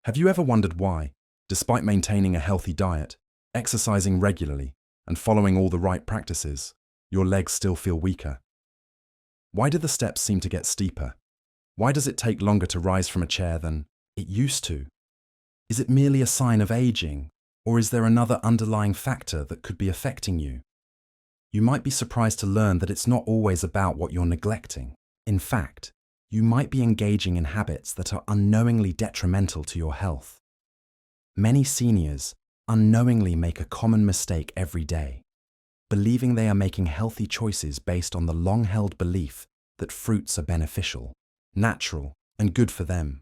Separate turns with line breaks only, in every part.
Have you ever wondered why, despite maintaining a healthy diet, exercising regularly, and following all the right practices, your legs still feel weaker? Why do the steps seem to get steeper? Why does it take longer to rise from a chair than it used to? Is it merely a sign of aging, or is there another underlying factor that could be affecting you? You might be surprised to learn that it's not always about what you're neglecting. In fact, you might be engaging in habits that are unknowingly detrimental to your health. Many seniors unknowingly make a common mistake every day, believing they are making healthy choices based on the long-held belief that fruits are beneficial, natural, and good for them.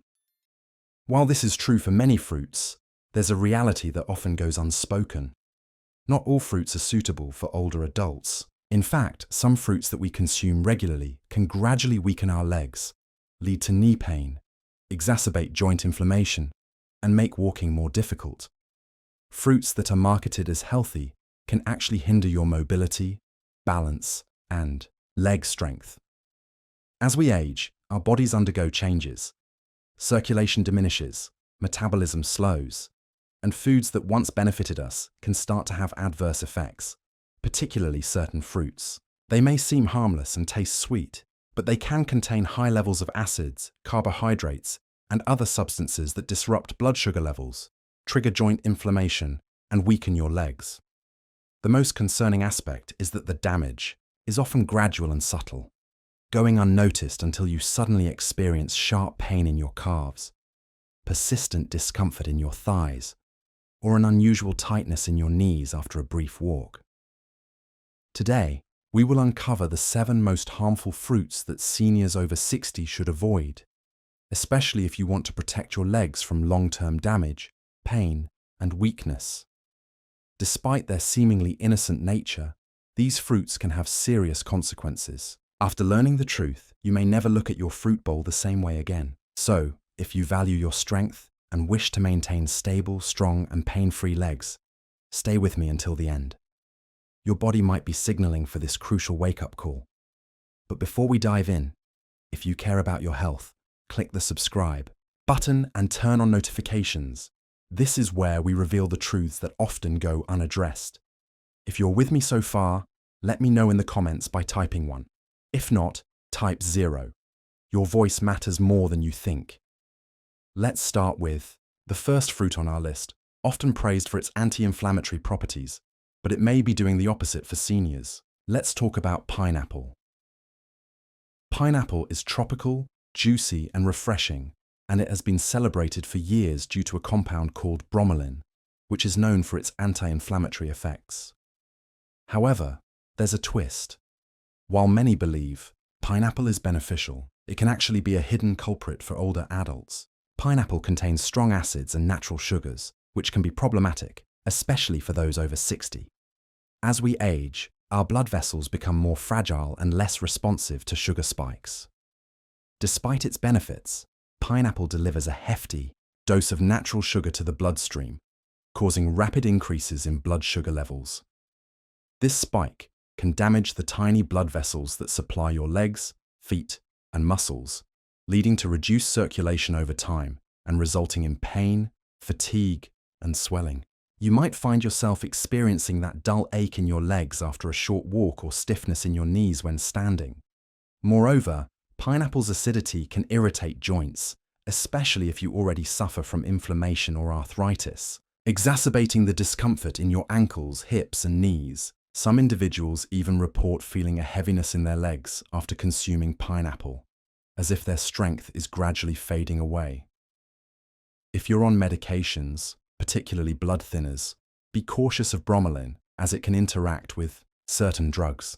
While this is true for many fruits, there's a reality that often goes unspoken. Not all fruits are suitable for older adults. In fact, some fruits that we consume regularly can gradually weaken our legs, lead to knee pain, exacerbate joint inflammation, and make walking more difficult. Fruits that are marketed as healthy can actually hinder your mobility, balance, and leg strength. As we age, our bodies undergo changes. Circulation diminishes, metabolism slows, and foods that once benefited us can start to have adverse effects, particularly certain fruits. They may seem harmless and taste sweet, but they can contain high levels of acids, carbohydrates, and other substances that disrupt blood sugar levels, trigger joint inflammation, and weaken your legs. The most concerning aspect is that the damage is often gradual and subtle, going unnoticed until you suddenly experience sharp pain in your calves, persistent discomfort in your thighs, or an unusual tightness in your knees after a brief walk. Today, we will uncover the 7 most harmful fruits that seniors over 60 should avoid, especially if you want to protect your legs from long-term damage, pain, and weakness. Despite their seemingly innocent nature, these fruits can have serious consequences. After learning the truth, you may never look at your fruit bowl the same way again. So, if you value your strength and wish to maintain stable, strong, and pain-free legs, stay with me until the end. Your body might be signaling for this crucial wake-up call. But before we dive in, if you care about your health, click the subscribe button and turn on notifications. This is where we reveal the truths that often go unaddressed. If you're with me so far, let me know in the comments by typing 1. If not, type 0. Your voice matters more than you think. Let's start with the first fruit on our list, often praised for its anti-inflammatory properties, but it may be doing the opposite for seniors. Let's talk about pineapple. Pineapple is tropical, juicy, and refreshing, and it has been celebrated for years due to a compound called bromelain, which is known for its anti-inflammatory effects. However, there's a twist. While many believe pineapple is beneficial, it can actually be a hidden culprit for older adults. Pineapple contains strong acids and natural sugars, which can be problematic, especially for those over 60. As we age, our blood vessels become more fragile and less responsive to sugar spikes. Despite its benefits, pineapple delivers a hefty dose of natural sugar to the bloodstream, causing rapid increases in blood sugar levels. This spike can damage the tiny blood vessels that supply your legs, feet, and muscles, leading to reduced circulation over time and resulting in pain, fatigue, and swelling. You might find yourself experiencing that dull ache in your legs after a short walk or stiffness in your knees when standing. Moreover, pineapple's acidity can irritate joints, especially if you already suffer from inflammation or arthritis, exacerbating the discomfort in your ankles, hips, and knees. Some individuals even report feeling a heaviness in their legs after consuming pineapple, as if their strength is gradually fading away. If you're on medications, particularly blood thinners, be cautious of bromelain as it can interact with certain drugs,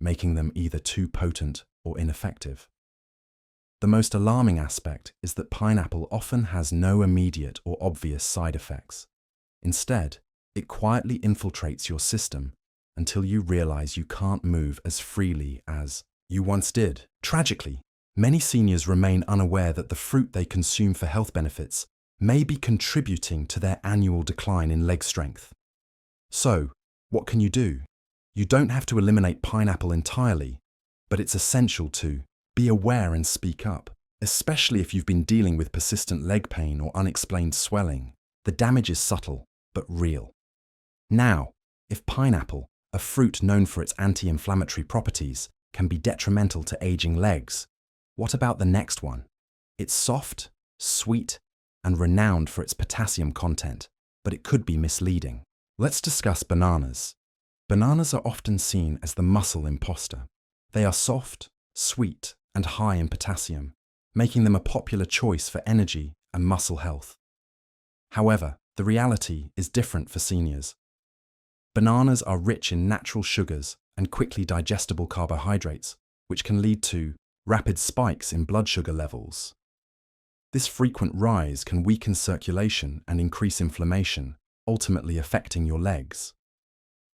making them either too potent or ineffective. The most alarming aspect is that pineapple often has no immediate or obvious side effects. Instead, it quietly infiltrates your system until you realize you can't move as freely as you once did. Tragically, many seniors remain unaware that the fruit they consume for health benefits may be contributing to their annual decline in leg strength. So, what can you do? You don't have to eliminate pineapple entirely, but it's essential to be aware and speak up. Especially if you've been dealing with persistent leg pain or unexplained swelling, the damage is subtle but real. Now, if pineapple, a fruit known for its anti-inflammatory properties, can be detrimental to aging legs, what about the next one? It's soft, sweet, and renowned for its potassium content, but it could be misleading. Let's discuss bananas. Bananas are often seen as the muscle imposter. They are soft, sweet, and high in potassium, making them a popular choice for energy and muscle health. However, the reality is different for seniors. Bananas are rich in natural sugars and quickly digestible carbohydrates, which can lead to rapid spikes in blood sugar levels. This frequent rise can weaken circulation and increase inflammation, ultimately affecting your legs.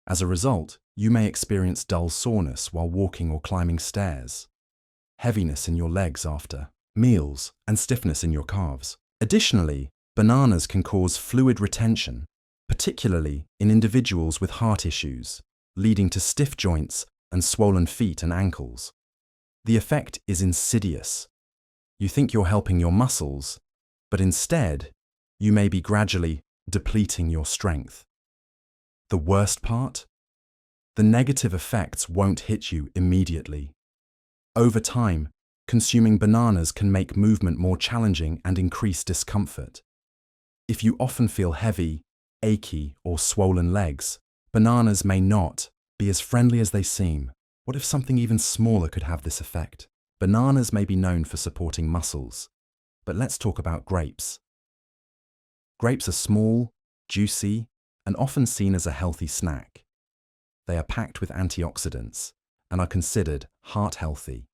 As a result, you may experience dull soreness while walking or climbing stairs, heaviness in your legs after meals, and stiffness in your calves. Additionally, bananas can cause fluid retention, particularly in individuals with heart issues, leading to stiff joints and swollen feet and ankles. The effect is insidious. You think you're helping your muscles, but instead, you may be gradually depleting your strength. The worst part? The negative effects won't hit you immediately. Over time, consuming bananas can make movement more challenging and increase discomfort. If you often feel heavy, achy, or swollen legs, bananas may not be as friendly as they seem. What if something even smaller could have this effect? Bananas may be known for supporting muscles, but let's talk about grapes. Grapes are small, juicy, and often seen as a healthy snack. They are packed with antioxidants and are considered heart-healthy.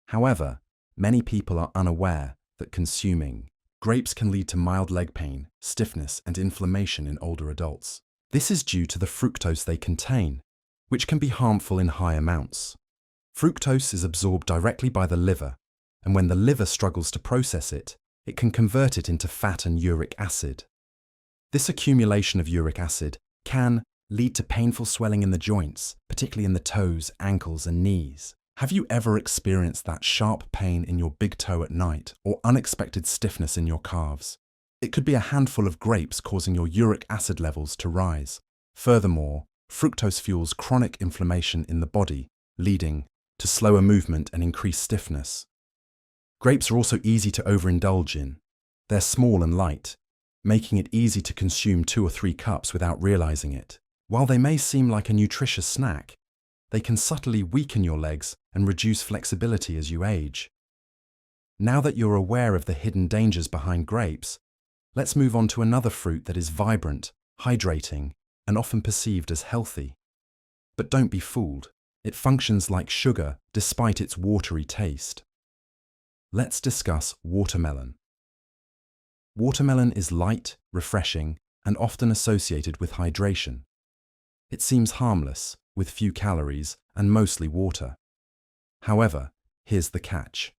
However, many people are unaware that consuming grapes can lead to mild leg pain, stiffness, and inflammation in older adults. This is due to the fructose they contain, which can be harmful in high amounts. Fructose is absorbed directly by the liver, and when the liver struggles to process it, it can convert it into fat and uric acid. This accumulation of uric acid can lead to painful swelling in the joints, particularly in the toes, ankles, and knees. Have you ever experienced that sharp pain in your big toe at night or unexpected stiffness in your calves? It could be a handful of grapes causing your uric acid levels to rise. Furthermore, fructose fuels chronic inflammation in the body, leading to slower movement and increased stiffness. Grapes are also easy to overindulge in. They're small and light, making it easy to consume 2 or 3 cups without realizing it. While they may seem like a nutritious snack, they can subtly weaken your legs and reduce flexibility as you age. Now that you're aware of the hidden dangers behind grapes, let's move on to another fruit that is vibrant, hydrating, and often perceived as healthy. But don't be fooled. It functions like sugar despite its watery taste. Let's discuss watermelon. Watermelon is light, refreshing, and often associated with hydration. It seems harmless, with few calories and mostly water. However, here's the catch.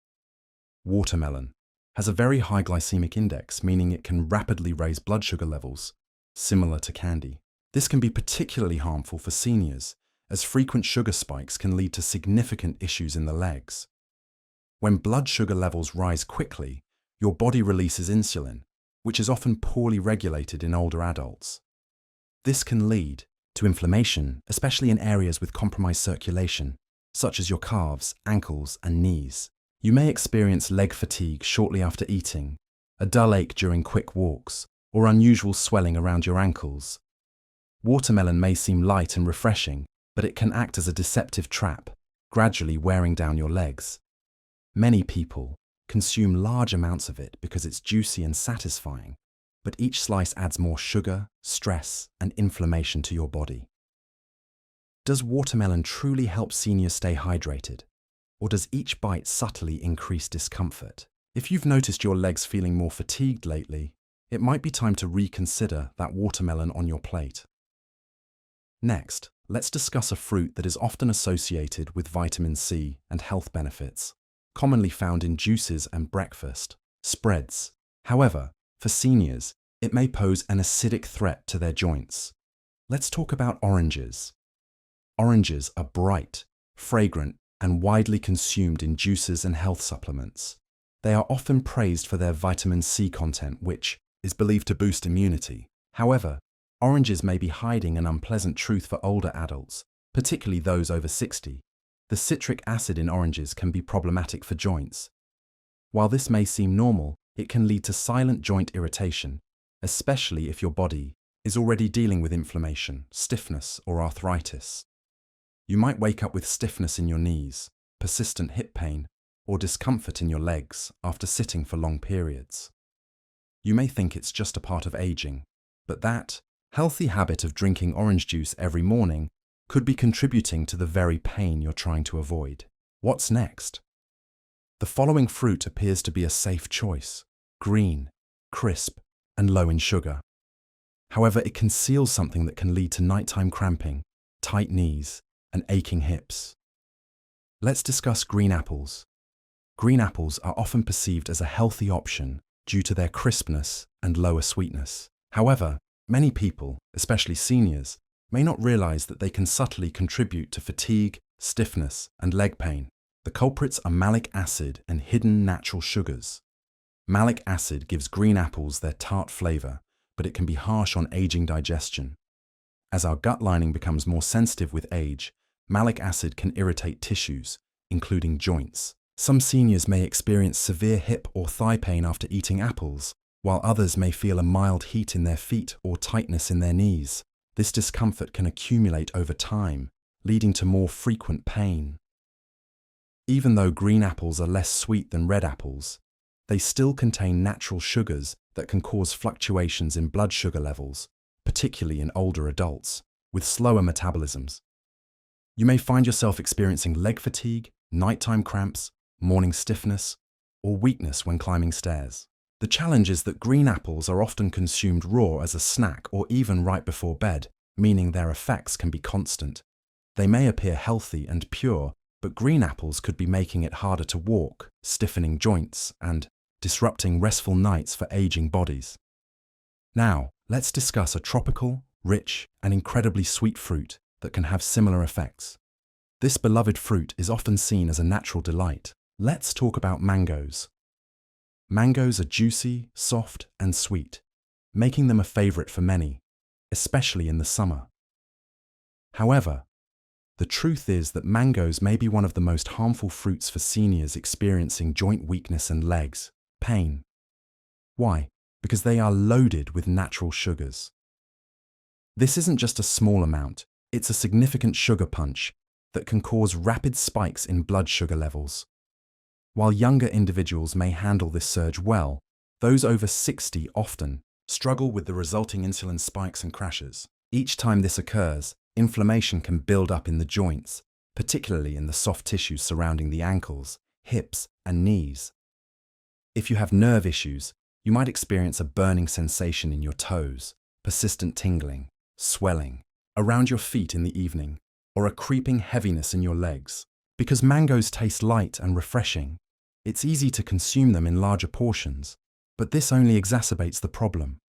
Watermelon has a very high glycemic index, meaning it can rapidly raise blood sugar levels, similar to candy. This can be particularly harmful for seniors, as frequent sugar spikes can lead to significant issues in the legs. When blood sugar levels rise quickly, your body releases insulin, which is often poorly regulated in older adults. This can lead to inflammation, especially in areas with compromised circulation, such as your calves, ankles, and knees. You may experience leg fatigue shortly after eating, a dull ache during quick walks, or unusual swelling around your ankles. Watermelon may seem light and refreshing, but it can act as a deceptive trap, gradually wearing down your legs. Many people consume large amounts of it because it's juicy and satisfying, but each slice adds more sugar, stress, and inflammation to your body. Does watermelon truly help seniors stay hydrated, or does each bite subtly increase discomfort? If you've noticed your legs feeling more fatigued lately, it might be time to reconsider that watermelon on your plate. Next, let's discuss a fruit that is often associated with vitamin C and health benefits, commonly found in juices and breakfast spreads. However, for seniors, it may pose an acidic threat to their joints. Let's talk about oranges. Oranges are bright, fragrant, and widely consumed in juices and health supplements. They are often praised for their vitamin C content, which is believed to boost immunity. However, oranges may be hiding an unpleasant truth for older adults, particularly those over 60. The citric acid in oranges can be problematic for joints. While this may seem normal, it can lead to silent joint irritation, especially if your body is already dealing with inflammation, stiffness, or arthritis. You might wake up with stiffness in your knees, persistent hip pain, or discomfort in your legs after sitting for long periods. You may think it's just a part of aging, but that healthy habit of drinking orange juice every morning could be contributing to the very pain you're trying to avoid. What's next? The following fruit appears to be a safe choice: green, crisp, and low in sugar. However, it conceals something that can lead to nighttime cramping, tight knees, and aching hips. Let's discuss green apples. Green apples are often perceived as a healthy option due to their crispness and lower sweetness. However, many people, especially seniors, may not realize that they can subtly contribute to fatigue, stiffness, and leg pain. The culprits are malic acid and hidden natural sugars. Malic acid gives green apples their tart flavor, but it can be harsh on aging digestion. As our gut lining becomes more sensitive with age, malic acid can irritate tissues, including joints. Some seniors may experience severe hip or thigh pain after eating apples, while others may feel a mild heat in their feet or tightness in their knees. This discomfort can accumulate over time, leading to more frequent pain. Even though green apples are less sweet than red apples, they still contain natural sugars that can cause fluctuations in blood sugar levels, particularly in older adults, with slower metabolisms. You may find yourself experiencing leg fatigue, nighttime cramps, morning stiffness, or weakness when climbing stairs. The challenge is that green apples are often consumed raw as a snack or even right before bed, meaning their effects can be constant. They may appear healthy and pure, but green apples could be making it harder to walk, stiffening joints, and disrupting restful nights for aging bodies. Now, let's discuss a tropical, rich, and incredibly sweet fruit that can have similar effects. This beloved fruit is often seen as a natural delight. Let's talk about mangoes. Mangoes are juicy, soft, and sweet, making them a favorite for many, especially in the summer. However, the truth is that mangoes may be one of the most harmful fruits for seniors experiencing joint weakness and legs pain. Why? Because they are loaded with natural sugars. This isn't just a small amount, it's a significant sugar punch that can cause rapid spikes in blood sugar levels. While younger individuals may handle this surge well, those over 60 often struggle with the resulting insulin spikes and crashes. Each time this occurs, inflammation can build up in the joints, particularly in the soft tissues surrounding the ankles, hips, and knees. If you have nerve issues, you might experience a burning sensation in your toes, persistent tingling, swelling around your feet in the evening, or a creeping heaviness in your legs. Because mangoes taste light and refreshing, it's easy to consume them in larger portions, but this only exacerbates the problem.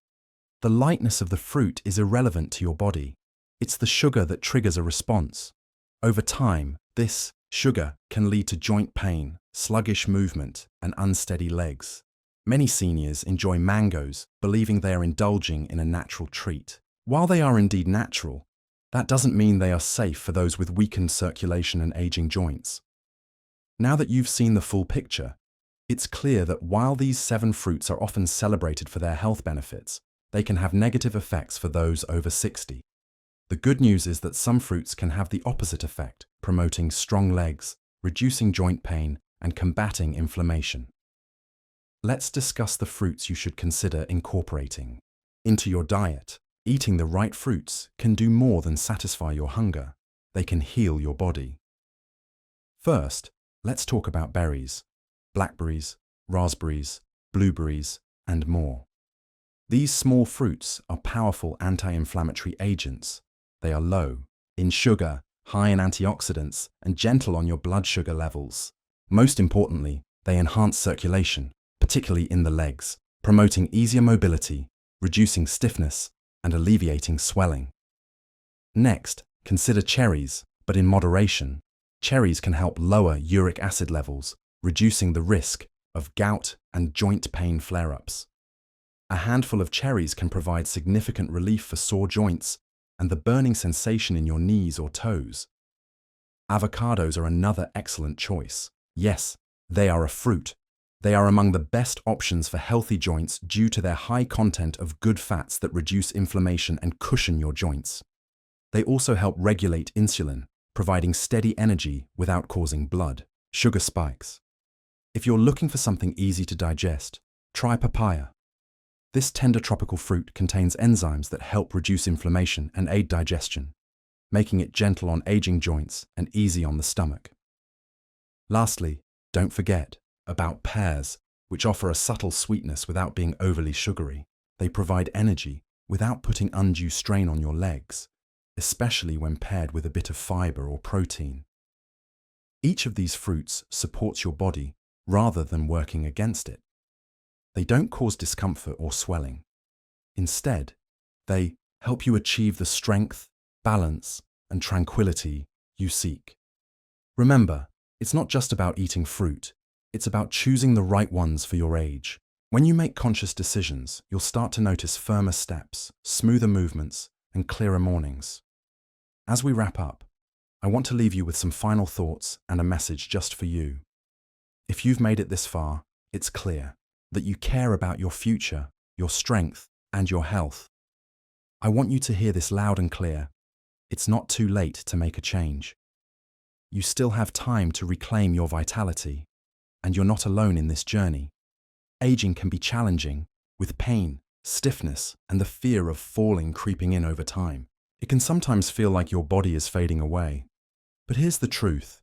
The lightness of the fruit is irrelevant to your body. It's the sugar that triggers a response. Over time, this sugar can lead to joint pain, sluggish movement, and unsteady legs. Many seniors enjoy mangoes, believing they are indulging in a natural treat. While they are indeed natural, that doesn't mean they are safe for those with weakened circulation and aging joints. Now that you've seen the full picture, it's clear that while these 7 fruits are often celebrated for their health benefits, they can have negative effects for those over 60. The good news is that some fruits can have the opposite effect, promoting strong legs, reducing joint pain, and combating inflammation. Let's discuss the fruits you should consider incorporating into your diet. Eating the right fruits can do more than satisfy your hunger. They can heal your body. First, let's talk about berries, blackberries, raspberries, blueberries, and more. These small fruits are powerful anti-inflammatory agents. They are low in sugar, high in antioxidants, and gentle on your blood sugar levels. Most importantly, they enhance circulation, particularly in the legs, promoting easier mobility, reducing stiffness, and alleviating swelling. Next, consider cherries, but in moderation. Cherries can help lower uric acid levels, reducing the risk of gout and joint pain flare-ups. A handful of cherries can provide significant relief for sore joints and the burning sensation in your knees or toes. Avocados are another excellent choice. Yes, they are a fruit. They are among the best options for healthy joints due to their high content of good fats that reduce inflammation and cushion your joints. They also help regulate insulin, providing steady energy without causing blood sugar spikes. If you're looking for something easy to digest, try papaya. This tender tropical fruit contains enzymes that help reduce inflammation and aid digestion, making it gentle on aging joints and easy on the stomach. Lastly, don't forget about pears, which offer a subtle sweetness without being overly sugary. They provide energy without putting undue strain on your legs, especially when paired with a bit of fiber or protein. Each of these fruits supports your body rather than working against it. They don't cause discomfort or swelling. Instead, they help you achieve the strength, balance, and tranquility you seek. Remember, it's not just about eating fruit, it's about choosing the right ones for your age. When you make conscious decisions, you'll start to notice firmer steps, smoother movements, and clearer mornings. As we wrap up, I want to leave you with some final thoughts and a message just for you. If you've made it this far, it's clear that you care about your future, your strength, and your health. I want you to hear this loud and clear. It's not too late to make a change. You still have time to reclaim your vitality, and you're not alone in this journey. Aging can be challenging, with pain, stiffness, and the fear of falling creeping in over time. It can sometimes feel like your body is fading away. But here's the truth.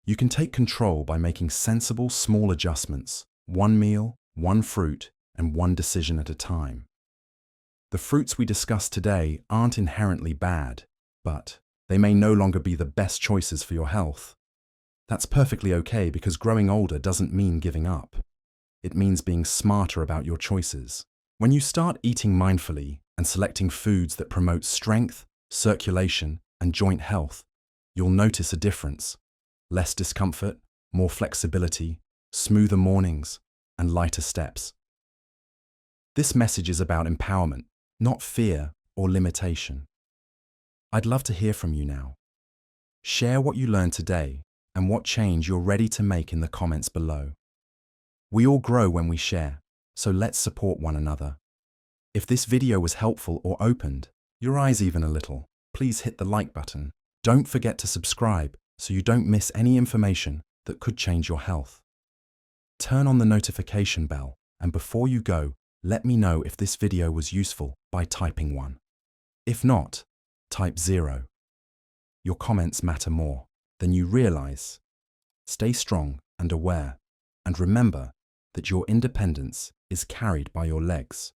You can take control by making sensible, small adjustments, one meal, one fruit, and one decision at a time. The fruits we discussed today aren't inherently bad, but they may no longer be the best choices for your health. That's perfectly okay because growing older doesn't mean giving up. It means being smarter about your choices. When you start eating mindfully and selecting foods that promote strength, circulation, and joint health, you'll notice a difference. Less discomfort, more flexibility, smoother mornings, and lighter steps. This message is about empowerment, not fear or limitation. I'd love to hear from you now. Share what you learned today and what change you're ready to make in the comments below. We all grow when we share, so let's support one another. If this video was helpful or opened your eyes even a little, please hit the like button. Don't forget to subscribe so you don't miss any information that could change your health. Turn on the notification bell, and before you go, let me know if this video was useful by typing 1. If not, type 0. Your comments matter more than you realize. Stay strong and aware, and remember that your independence is carried by your legs.